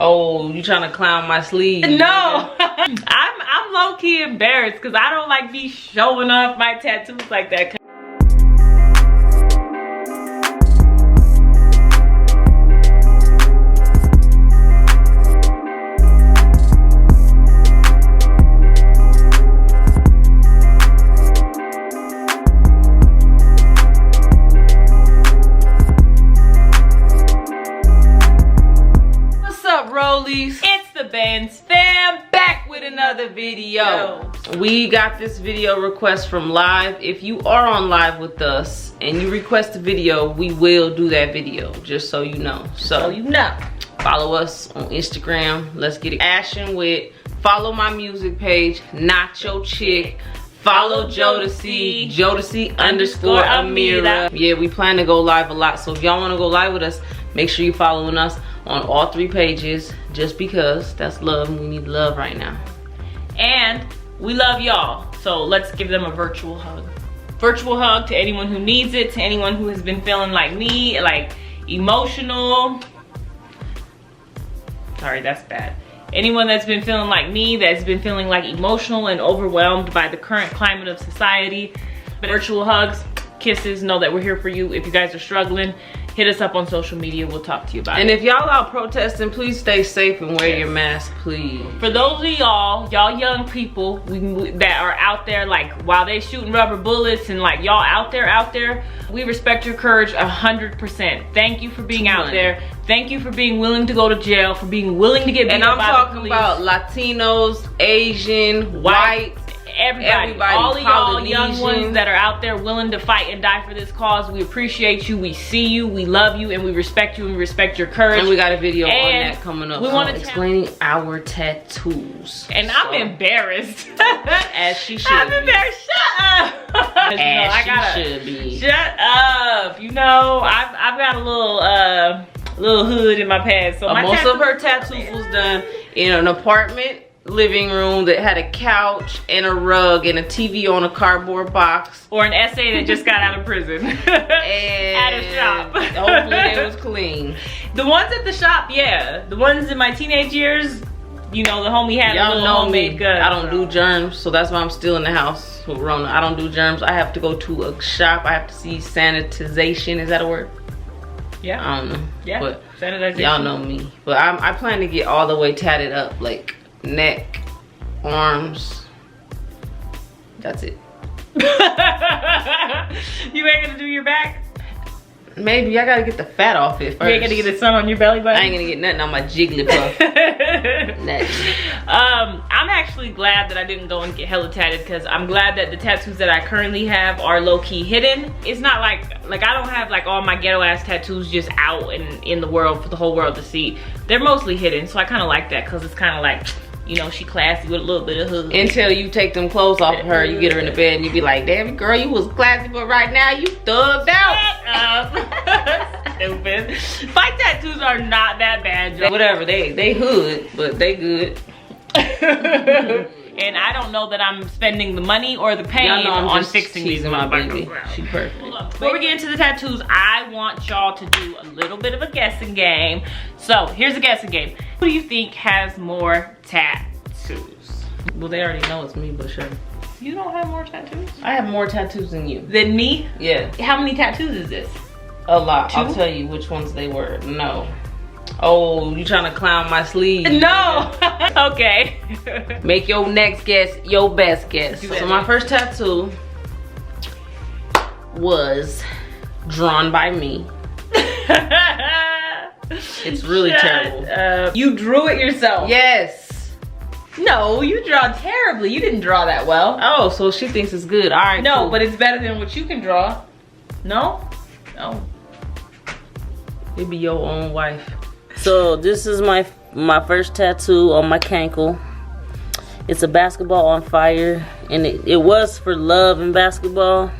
Oh, you trying to clown my sleeve? No. I'm low-key embarrassed because I don't like me showing off my tattoos like that. It's the Benz fam back with another video. We got this video request from live. If you are on live with us and you request a video, we will do that video, just so you know. So you know, follow us on Instagram. Let's get it ashin' with. Follow my music page, NottYoChicc. Follow Jodeci, Jodeci_Amira. Yeah, we plan to go live a lot. So if y'all want to go live with us, make sure you're following us on all 3 pages, just because that's love and we need love right now. And we love y'all. So let's give them a virtual hug. Virtual hug to anyone who needs it, to anyone who has been feeling like me, like emotional. Sorry, that's bad. Anyone that's been feeling like me, that's been feeling like emotional and overwhelmed by the current climate of society. But virtual hugs, kisses, know that we're here for you. If you guys are struggling, hit us up on social media. We'll talk to you about it. And if y'all out protesting, please stay safe and wear your mask, please. For those of y'all young people that are out there, like while they shooting rubber bullets and like y'all out there, we respect your courage 100%. Thank you for being out there. Thank you for being willing to go to jail, for being willing to get beat up by the police. And I'm talking about Latinos, Asian, white, everybody, all of y'all young ones that are out there willing to fight and die for this cause. We appreciate you, we see you, we love you, and we respect you, and we respect your courage. And we got a video on that coming up. We want to explaining our tattoos. And so, I'm embarrassed. As she should. I'm embarrassed. Shut up. As she should be. Shut up. You know, I've got a little hood in my past. So most of her tattoos was done in an apartment living room that had a couch and a rug and a TV on a cardboard box. Or an essay that just got out of prison. And at a shop. Hopefully it was clean. The ones at the shop, yeah. The ones in my teenage years, you know, the homie had a little homemade gun. I don't do germs, so that's why I'm still in the house with Rona. I don't do germs. I have to go to a shop. I have to see sanitization. Is that a word? Yeah. I don't know. Yeah. But sanitization. Y'all know me. But I plan to get all the way tatted up, like neck, arms. That's it. You ain't gonna do your back? Maybe. I gotta get the fat off it first. You ain't gonna get the sun on your belly button? I ain't gonna get nothing on my Jigglypuff. I'm actually glad that I didn't go and get hella tatted, because I'm glad that the tattoos that I currently have are low-key hidden. It's not like I don't have like all my ghetto ass tattoos just out and in the world for the whole world to see. They're mostly hidden, so I kind of like that, because it's kind of like, you know, she classy with a little bit of hood. Until you take them clothes off of her, you get her in the bed and you be like, damn girl, you was classy, but right now you thugged out. Stupid. My tattoos are not that bad, Joe. Whatever, they hood, but they good. And I don't know that I'm spending the money or the pain on fixing these my baby. She perfect. Before we get into the tattoos, I want y'all to do a little bit of a guessing game. So here's a guessing game. Who do you think has more tattoos? Well, they already know it's me, but sure. You don't have more tattoos? I have more tattoos than you. Than me? Yeah. How many tattoos is this? A lot. 2? I'll tell you which ones they were. No. Oh, you trying to clown my sleeve? No. Okay. Make your next guess your best guess. So my first tattoo was drawn by me. It's really terrible. You drew it yourself? Yes. No, you draw terribly. You didn't draw that well. Oh, so she thinks it's good. All right. No, cool. but it's better than what you can draw. No? No. It be your own wife. So this is my first tattoo on my cankle. It's a basketball on fire, and it was for love and basketball.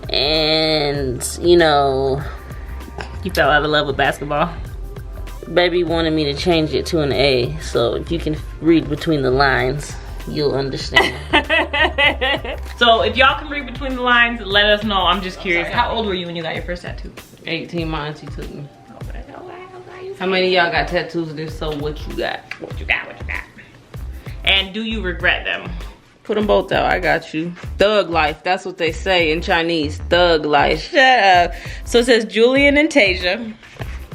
And you know, you fell out of love with basketball. Baby wanted me to change it to an A, so if you can read between the lines, you'll understand. So if y'all can read between the lines, let us know. I'm just curious. How old were you when you got your first tattoo? 18 months he took me. Okay, you How many of y'all got tattoos? And if so, what you got? What you got? What you got? And do you regret them? Put them both out. I got you. Thug life. That's what they say in Chinese. Thug life. Shut up. So it says Julian and Tasia.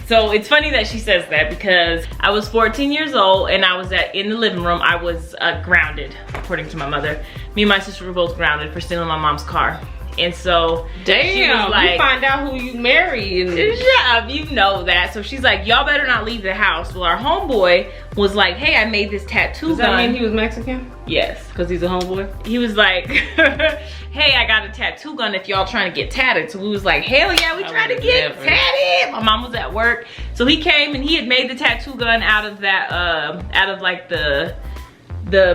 So it's funny that she says that because I was 14 years old and I was in the living room. I was grounded, according to my mother. Me and my sister were both grounded for stealing my mom's car. And so damn, she was like, you find out who you marry and shut up, you know that. So she's like, y'all better not leave the house. Well, our homeboy was like, hey, I made this tattoo gun. Does that mean he was Mexican? Yes. Because he's a homeboy? He was like, hey, I got a tattoo gun if y'all trying to get tatted. So we was like, hell yeah, we trying to get tatted. My mom was at work. So he came and he had made the tattoo gun out of that, out of like the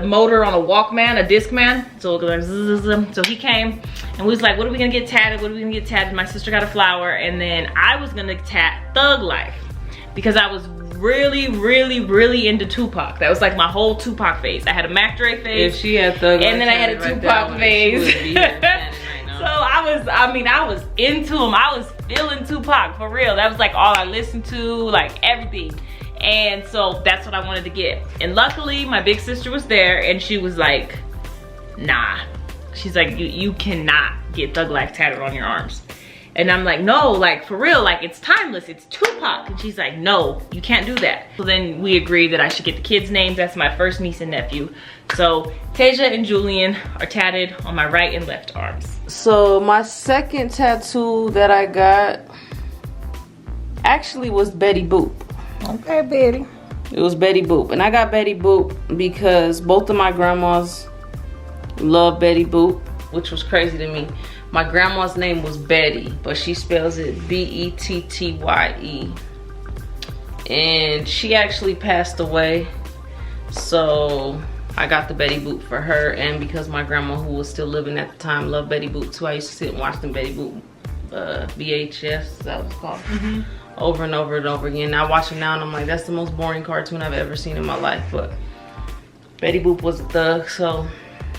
motor on a Walkman, a Discman. So it goes like zzz. So he came and we was like, what are we gonna get tatted? What are we gonna get tatted? My sister got a flower and then I was gonna tat Thug Life because I was really, really, really into Tupac. That was like my whole Tupac phase. I had a Mac Dre phase. If she had Thug Life and then I had a Tupac phase. So I was into him. I was feeling Tupac for real. That was like all I listened to, like everything. And so that's what I wanted to get. And luckily my big sister was there and she was like, nah. She's like, you cannot get Thug Life tatted on your arms. And I'm like, no, like for real, like it's timeless, it's Tupac. And she's like, no, you can't do that. So then we agreed that I should get the kids' names. That's my first niece and nephew. So Tasia and Julian are tatted on my right and left arms. So my second tattoo that I got actually was Betty Boop. Okay, Betty. It was Betty Boop. And I got Betty Boop because both of my grandmas love Betty Boop, which was crazy to me. My grandma's name was Betty, but she spells it B-E-T-T-Y-E. And she actually passed away. So I got the Betty Boop for her. And because my grandma, who was still living at the time, loved Betty Boop too, I used to sit and watch them Betty Boop VHS, that was called. Over and over and over again. I watch it now and I'm like, that's the most boring cartoon I've ever seen in my life. But Betty Boop was a thug. So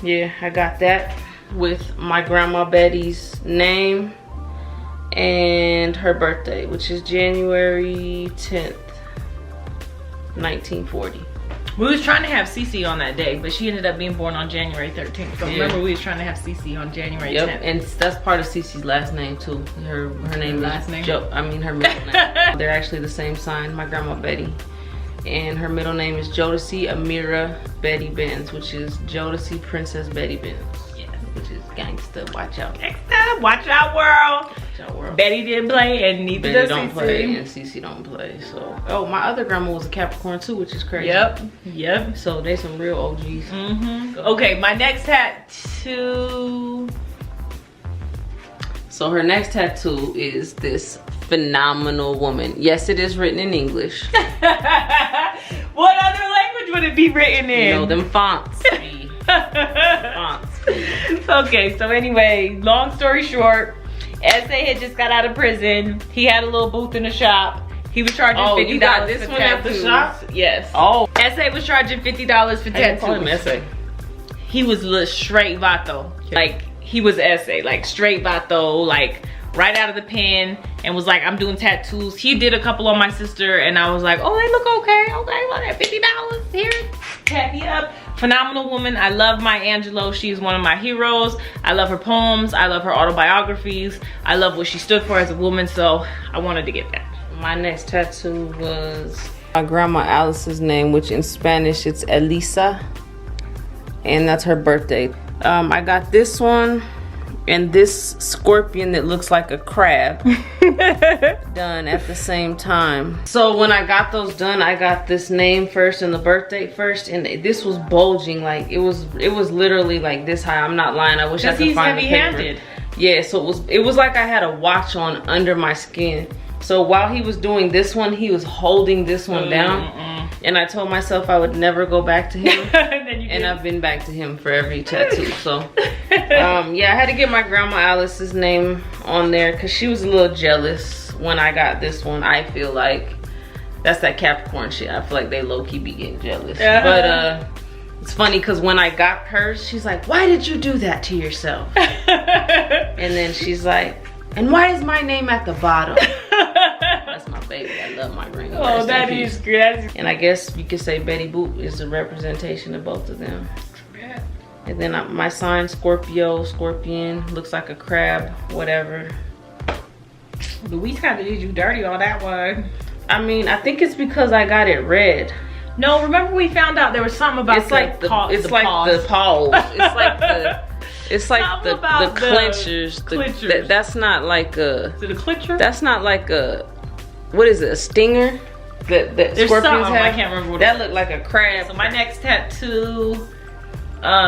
yeah, I got that with my grandma Betty's name and her birthday, which is January 10th, 1940. We was trying to have Cece on that day, but she ended up being born on January 13th. So remember, we was trying to have Cece on January 10th. And that's part of Cece's last name too. Her name last is name? her middle name. They're actually the same sign, my grandma Betty. And her middle name is Jodeci Amira Betty Benz, which is Jodeci Princess Betty Benz. Yes. Which is gangsta. Watch out. Gangsta. Watch out, world. Watch out, world. Betty didn't play and neither Betty does don't Cece. play and Cece don't play. So, oh, my other grandma was a Capricorn too, which is crazy. Yep. So they some real OGs. Okay, my next tattoo. So her next tattoo is this phenomenal woman. Yes, it is written in English. What other language would it be written in? You know, them fonts. Fonts. Okay, so anyway, long story short, S.A. had just got out of prison. He had a little booth in the shop. He was charging $50 you got this for one at the tattoos. shop? Yes. Oh. S.A. was charging $50 for tattoos. Call him S.A. He was straight vato. Like, he was S.A. Like, straight vato, like, right out of the pen, and was like, I'm doing tattoos. He did a couple on my sister, and I was like, oh, they look okay. Okay, well, that $50 here. Tap me up. Phenomenal woman. I love Maya Angelou. She's one of my heroes. I love her poems. I love her autobiographies. I love what she stood for as a woman, so I wanted to get that. My next tattoo was my grandma Alice's name, which in Spanish it's Elisa, and that's her birthday. I got this one and this scorpion that looks like a crab done at the same time. So when I got those done, I got this name first and the birthday first, and this was bulging, like it was literally like this high. I'm not lying. I wish I could find the paper. Heavy-handed. Yeah, so it was like I had a watch on under my skin. So while he was doing this one, he was holding this one down. And I told myself I would never go back to him. And I've been back to him for every tattoo. So yeah, I had to get my grandma Alice's name on there because she was a little jealous when I got this one. I feel like that's that Capricorn shit. I feel like they low-key be getting jealous. But it's funny because when I got hers, she's like, why did you do that to yourself? And then she's like, and why is my name at the bottom? That's my baby. I love my granny. Oh, that is great. And I guess you could say Betty Boop is a representation of both of them. Yeah. And then my sign, Scorpio, scorpion, looks like a crab, whatever. Louise kind of did you dirty on that one. I mean, I think it's because I got it red. No, remember we found out there was something about It's like the paws. It's like the clenchers. That's not like a. Is it a clincher? That's not like a. What is it? A stinger? That There's scorpions have. I can't remember what that looked like a crab. So my next tattoo,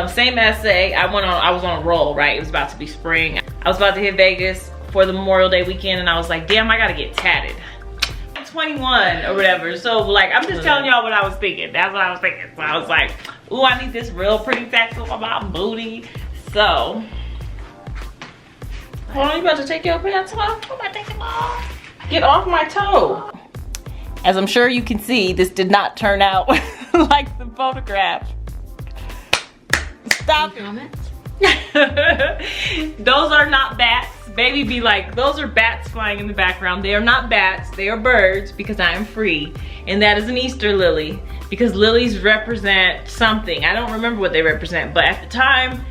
same essay. I was on a roll, right? It was about to be spring. I was about to hit Vegas for the Memorial Day weekend, and I was like, damn, I gotta get tatted. 21 or whatever. So like, I'm just telling y'all what I was thinking. That's what I was thinking. So I was like, ooh, I need this real pretty tattoo on my booty. So hold on, you about to take your pants off? I'm about to take them off. Get off my toe. As I'm sure you can see, this did not turn out like the photograph. Stop it. Those are not bats. Baby be like, those are bats flying in the background. They are not bats, they are birds, because I am free. And that is an Easter lily, because lilies represent something. I don't remember what they represent, but at the time,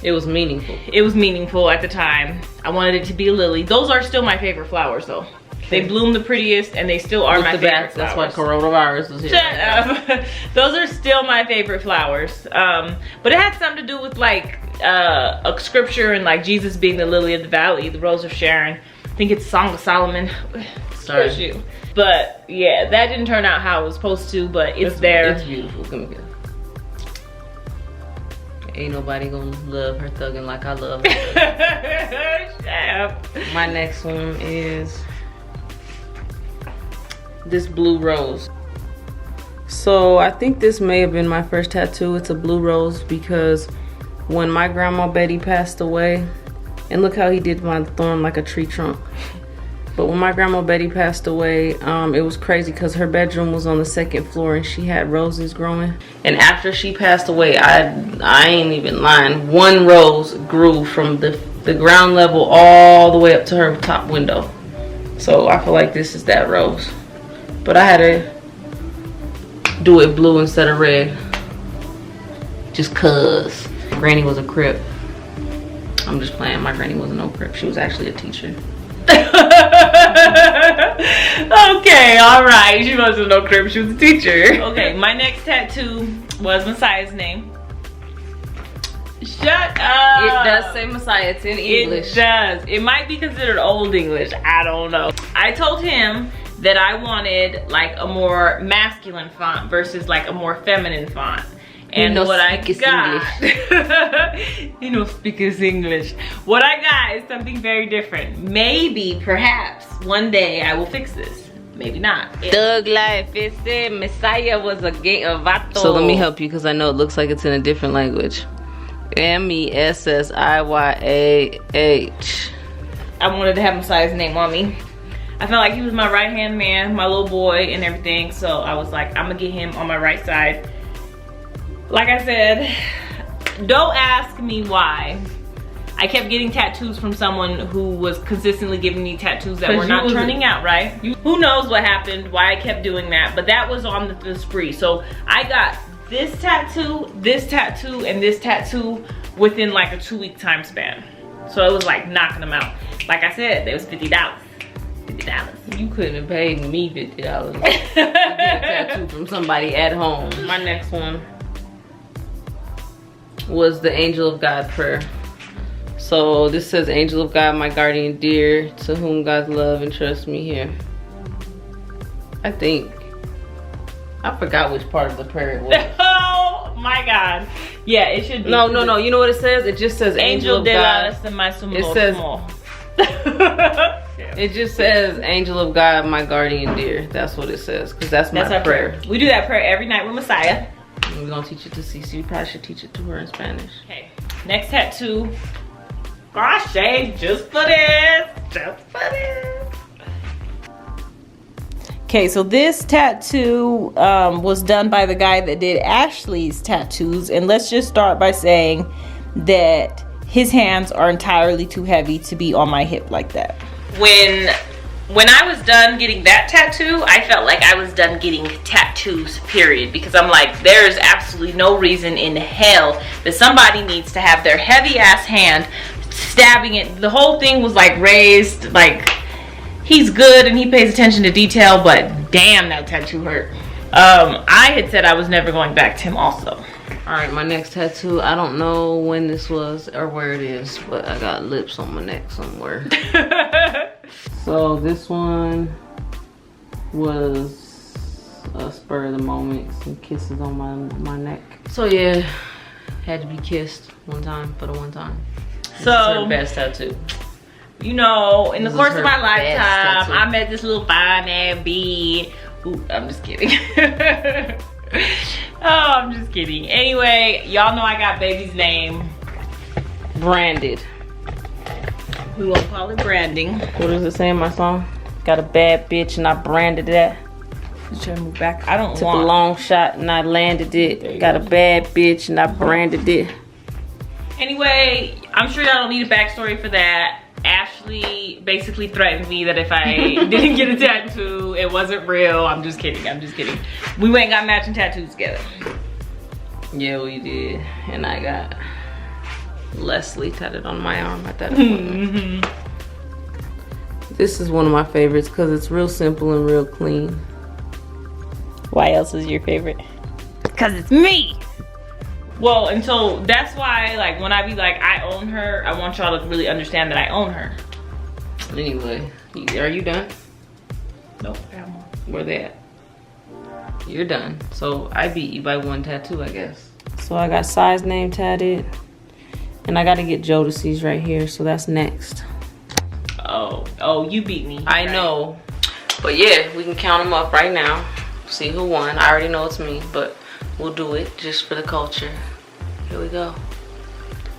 it was meaningful. It was meaningful at the time. I wanted it to be a lily. Those are still my favorite flowers though. They bloom the prettiest and they still are my favorite flowers. That's why coronavirus was here. Shut up. Those are still my favorite flowers. But it had something to do with like a scripture and like Jesus being the lily of the valley, the rose of Sharon. I think it's Song of Solomon. Sorry. You. But yeah, that didn't turn out how it was supposed to, but it's there. It's beautiful. Come here. Ain't nobody gonna love her thugging like I love her. Shut up. My next one is this blue rose. So I think this may have been my first tattoo. It's a blue rose because when my grandma Betty passed away, and look how he did my thorn like a tree trunk. But when my grandma Betty passed away, it was crazy because her bedroom was on the 2nd floor and she had roses growing. And after she passed away, I ain't even lying, one rose grew from the ground level all the way up to her top window. So I feel like this is that rose. But I had to do it blue instead of red. Just cuz. Granny was a Crip. I'm just playing. My granny wasn't no Crip. She was actually a teacher. Okay, all right. She wasn't no Crip. She was a teacher. Okay, my next tattoo was Messiah's name. Shut up. It does say Messiah. It's in English. It does. It might be considered Old English. I don't know. I told him that I wanted like a more masculine font versus like a more feminine font. And what I got, you know, speak his English. What I got is something very different. Maybe, perhaps, one day I will fix this. Maybe not. Thug life, it said Messiah was a gay vato. So let me help you because I know it looks like it's in a different language. Messiah. I wanted to have Messiah's name on me. I felt like he was my right-hand man, my little boy and everything. So I was like, I'm gonna get him on my right side. Like I said, don't ask me why. I kept getting tattoos from someone who was consistently giving me tattoos that were not turning out right. Who knows what happened, why I kept doing that, but that was on the spree. So I got this tattoo, and this tattoo within like a 2-week time span. So it was like knocking them out. Like I said, there was $50. $50. You couldn't have paid me $50 to get a tattoo from somebody at home. My next one was the Angel of God prayer. So this says, Angel of God, my guardian dear, to whom God's love and trust me here. I think I forgot which part of the prayer it was. Oh my God. Yeah, it should be. No. You know what it says? It just says Angel of God. It says it just says Angel of God, my guardian dear. That's what it says, because that's my prayer. We do that prayer every night with Messiah. We're gonna teach it to Cece. You probably should teach it to her in Spanish. Okay, next tattoo. Gosh, Shay, just for this. Just for this. Okay, so this tattoo was done by the guy that did Ashley's tattoos. And let's just start by saying that his hands are entirely too heavy to be on my hip like that. When when I was done getting that tattoo, I felt like I was done getting tattoos, period. Because I'm like, there's absolutely no reason in hell that somebody needs to have their heavy ass hand stabbing it. The whole thing was like raised, like he's good and he pays attention to detail, but damn, that tattoo hurt. I had said I was never going back to him also. All right, my next tattoo, I don't know when this was or where it is, but I got lips on my neck somewhere. So this one was a spur of the moment, some kisses on my neck. So yeah, had to be kissed one time for the one time. So this is her best tattoo. You know, in the course of my lifetime, I met this little fine ass bee. Ooh, I'm just kidding. Oh, I'm just kidding. Anyway, y'all know I got baby's name branded. We won't call it branding. What does it say in my song? Got a bad bitch and I branded that. Just trying to move back. I don't Took a long shot and I landed it. Got a bad bitch and I branded it. Anyway, I'm sure y'all don't need a backstory for that. Ashley basically threatened me that if I didn't get a tattoo, it wasn't real. I'm just kidding. I'm just kidding. We went and got matching tattoos together. Yeah, we did. And I got Leslie tatted on my arm at that appointment. This is one of my favorites because it's real simple and real clean. Why else is your favorite? Because it's me. Well, and so that's why, like, when I be like, I own her, I want y'all to really understand that I own her. Anyway, are you done? Nope, I have more. Where they at? You're done. So I beat you by one tattoo, I guess. So I got size name tatted. And I gotta get Jodeci's right here, so that's next. Oh, you beat me. I know. But yeah, we can count them up right now. See who won. I already know it's me, but we'll do it just for the culture. Here we go.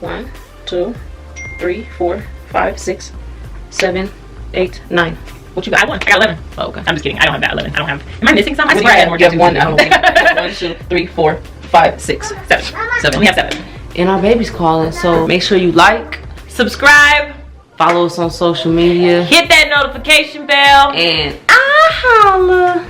1, 2, 3, 4, 5, 6, 7, 8, 9. What you got? I won. I got 11. Oh, okay. I'm just kidding. I don't have that 11. I don't have. Am I missing something? I think you have one. I don't think. 1, 2, 3, 4, 5, 6, 7. We have 7. And our baby's calling, so make sure you like, subscribe, follow us on social media, hit that notification bell, and I holla.